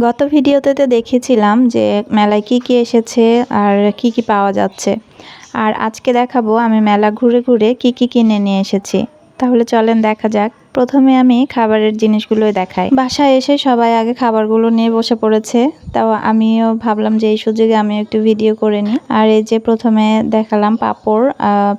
গত ভিডিওতে দেখেছিলাম যে মেলায় কি এসেছে আর কি পাওয়া যাচ্ছে। আর আজকে দেখাবো আমি মেলা ঘুরে ঘুরে কি কিনে নিয়ে এসেছি। তাহলে চলেন দেখা যাক। প্রথমে আমি খাবারের জিনিসগুলোই দেখাই। বাসায় এসে সবাই আগে খাবারগুলো নিয়ে বসে পড়েছে, তাও আমিও ভাবলাম যে এই সুযোগে আমি একটু ভিডিও করে নিই। আর এই যে প্রথমে দেখালাম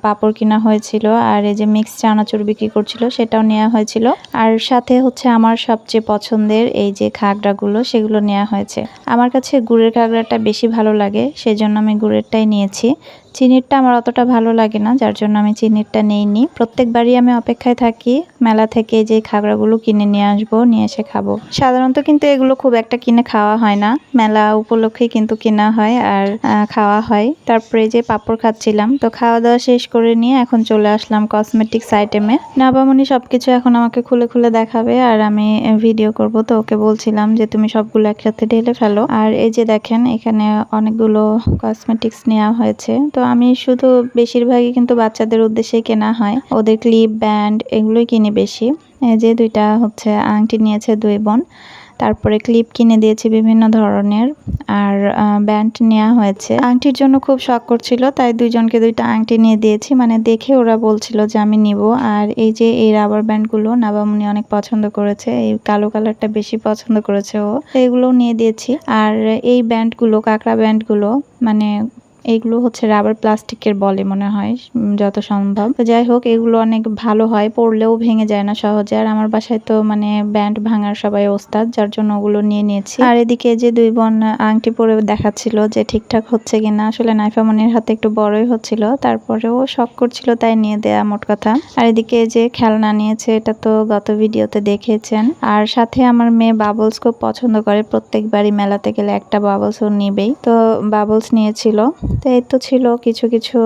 পাঁপড় কিনা হয়েছিল, আর এই যে মিক্স চানাচুর বিক্রি করছিল সেটাও নেওয়া হয়েছিল। আর সাথে হচ্ছে আমার সবচেয়ে পছন্দের এই যে খাগড়াগুলো, সেগুলো নেওয়া হয়েছে। আমার কাছে গুড়ের খাগড়াটা বেশি ভালো লাগে, সেজন্য আমি গুড়েরটাই নিয়েছি। চিনিরটা আমার অতটা ভালো লাগে না, যার জন্য আমি চিনিরটা নেইনি। প্রত্যেকবারই আমি অপেক্ষায় থাকি মেলা থেকে যে খাগড়াগুলো কিনে নিয়ে আসবো, নিয়ে এসে খাবো। সাধারণত কিন্তু এগুলো খুব একটা কিনে খাওয়া হয় না, মেলা উপলক্ষেই কিন্তু কেনা হয় আর খাওয়া হয়। তারপরে যে পাঁপড় খাচ্ছিলাম, তো খাওয়া দাওয়া শেষ করে নিয়ে এখন চলে আসলাম কসমেটিক্স আইটেমে। নাবামনি সবকিছু এখন আমাকে খুলে খুলে দেখাবে আর আমি ভিডিও করব, তো ওকে বলছিলাম যে তুমি সবগুলো একসাথে ঢেলে ফেলো। আর এই যে দেখেন এখানে অনেকগুলো কসমেটিক্স নেওয়া হয়েছে। তো আমি শুধু বেশিরভাগই কিন্তু বাচ্চাদের উদ্দেশ্যে কেনা হয়, ওদের ক্লিপ ব্যান্ড এগুলোই কিনি বেশি। এই যে দুইটা হচ্ছে আংটি নিয়েছে দুই বোন, তারপরে ক্লিপ কিনে দিয়েছি বিভিন্ন ধরনের, আর ব্যান্ড নেওয়া হয়েছে। আংটির জন্য খুব শখ করছিল, তাই দুইজনকে দুইটা আংটি নিয়ে দিয়েছি, মানে দেখে ওরা বলছিল যে আমি নিব। আর এই যে এই রাবার ব্যান্ডগুলো নাবামনি অনেক পছন্দ করেছে, এই কালো কালারটা বেশি পছন্দ করেছে ও, এগুলোও নিয়ে দিয়েছি। আর এই ব্যান্ডগুলো কাঁকড়া ব্যান্ডগুলো মানে এইগুলো হচ্ছে রাবার প্লাস্টিকের বলে মনে হয় যত সম্ভব। তো যাই হোক, এগুলো অনেক ভালো হয়, পরলেও ভেঙে যায় না সহজে। আর আমার বাসায় তো মানে ব্যান্ড ভাঙার সবাই ওস্তাদ, যার জন্য ওগুলো নিয়ে নিয়েছি। আর এদিকে যে দুই বোন আংটি পরে দেখাচ্ছিল যে ঠিকঠাক হচ্ছে কিনা। আসলে নাইফামনির হাতে একটু বড়ই হচ্ছিল, তারপরেও শখ করছিল তাই নিয়ে দেয়া মোট কথা। আর এদিকে যে খেলনা নিয়েছে, এটা তো গত ভিডিওতে দেখেছেন। আর সাথে আমার মেয়ে বাবলস খুব পছন্দ করে, প্রত্যেকবারই মেলাতে গেলে একটা বাবলস ও নিবেই, তো বাবলস নিয়েছিল। তো এই তো ছিল কিছু কিছু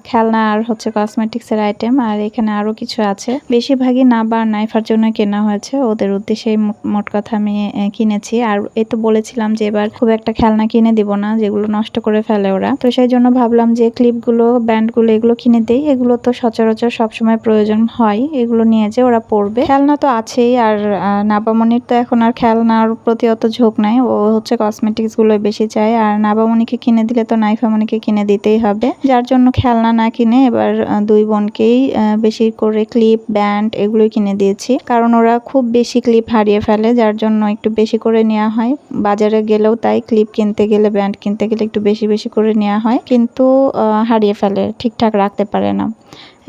খেলনা আর হচ্ছে কসমেটিক্সের আইটেম। আর এখানে আরো কিছু আছে, বেশিরভাগই নাবা আর নাইফার জন্য কেনা হয়েছে, ওদের উদ্দেশ্যেই মোট কথা আমি কিনেছি। আর এই তো বলেছিলাম যে এবার খুব একটা খেলনা কিনে দিব না, যেগুলো নষ্ট করে ফেলে ওরা। তো সেই জন্য ভাবলাম যে ক্লিপগুলো ব্যান্ডগুলো এগুলো কিনে দেই, এগুলো তো সচরাচর সবসময় প্রয়োজন হয়, এগুলো নিয়ে যে ওরা পড়বে। খেলনা তো আছেই, আর নাবামনির তো এখন আর খেলনার প্রতি অত ঝোঁক নাই, ও হচ্ছে কসমেটিক্স গুলোই বেশি চায়। আর নাবামনিকে কিনে দিলে তো নাইফামনিকে কিনে দিতেই হবে, যার জন্য খেলনা না কিনে এবার দুই বোনকেই বেশি করে ক্লিপ ব্যান্ড এগুলোই কিনে দিয়েছি। কারণ ওরা খুব বেশি ক্লিপ হারিয়ে ফেলে, যার জন্য একটু বেশি করে নেওয়া হয়। বাজারে গেলেও তাই, ক্লিপ কিনতে গেলে ব্যান্ড কিনতে গেলে একটু বেশি বেশি করে নেওয়া হয়, কিন্তু হারিয়ে ফেলে, ঠিকঠাক রাখতে পারে না।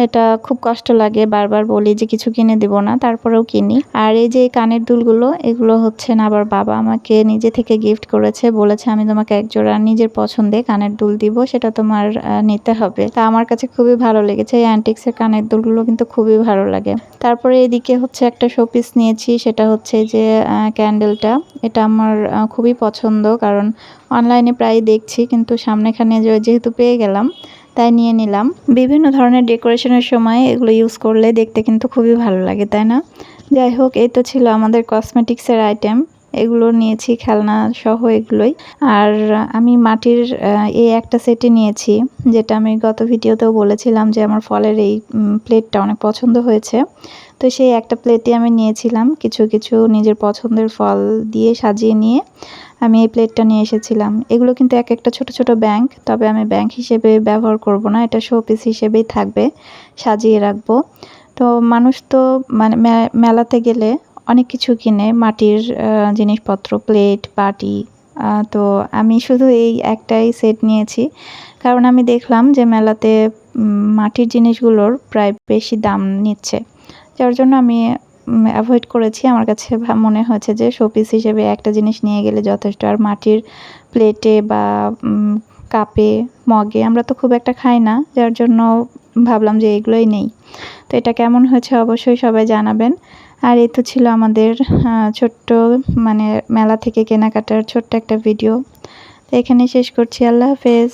এটা খুব কষ্ট লাগে, বারবার বলি যে কিছু কিনে দিব না, তারপরেও কিনি। আর এই যে কানের দুলগুলো, এগুলো হচ্ছে না আবার বাবা আমাকে নিজে থেকে গিফট করেছে, বলেছে আমি তোমাকে একজোড়া নিজের পছন্দে কানের দুল দিব, সেটা তোমার নিতে হবে। তা আমার কাছে খুবই ভালো লেগেছে, এই অ্যান্টিক্সের কানের দুলগুলো কিন্তু খুবই ভালো লাগে। তারপরে এদিকে হচ্ছে একটা শোপিস নিয়েছি, সেটা হচ্ছে যে ক্যান্ডেলটা। এটা আমার খুবই পছন্দ, কারণ অনলাইনে প্রায় দেখছি, কিন্তু সামনেখানে যেহেতু পেয়ে গেলাম তাই নিয়ে নিলাম। বিভিন্ন ধরনের ডেকোরেশনের সময় এগুলো ইউজ করলে দেখতে কিন্তু খুবই ভালো লাগে, তাই না? যাই হোক, এই তো ছিল আমাদের কসমেটিক্সের আইটেম, এগুলো নিয়েছি খেলনা সহ এগুলোই। আর আমি মাটির এই একটা সেটই নিয়েছি, যেটা আমি গত ভিডিওতেও বলেছিলাম যে আমার ফলের এই প্লেটটা অনেক পছন্দ হয়েছে। তো সেই একটা প্লেটই আমি নিয়েছিলাম, কিছু কিছু নিজের পছন্দের ফল দিয়ে সাজিয়ে নিয়ে আমি এই প্লেটটা নিয়ে এসেছিলাম। এগুলো কিন্তু এক একটা ছোট ছোট ব্যাংক, তবে আমি ব্যাংক হিসেবে ব্যবহার করব না, এটা শোপিস হিসেবেই থাকবে, সাজিয়ে রাখবো। তো মানুষ তো মানে মেলাতে গেলে অনেক কিছু কিনে, মাটির জিনিসপত্র, প্লেট বাটি। তো আমি শুধু এই একটাই সেট নিয়েছি, কারণ আমি দেখলাম যে মেলাতে মাটির জিনিসগুলোর প্রায় বেশি দাম নিচ্ছে, যার জন্য আমি অ্যাভয়েড করেছি। আমার কাছে মনে হয়েছে যে শোপিস হিসেবে একটা জিনিস নিয়ে গেলে যথেষ্ট। আর মাটির প্লেটে বা কাপে মগে আমরা তো খুব একটা খাই না, যার জন্য ভাবলাম যে এগুলোই নেই। তো এটা কেমন হয়েছে অবশ্যই সবাই জানাবেন। আর এই তো ছিল আমাদের ছোট্ট মানে মেলা থেকে কেনাকাটার ছোট্ট একটা ভিডিও। তো এখানে শেষ করছি, আল্লাহ হাফেজ।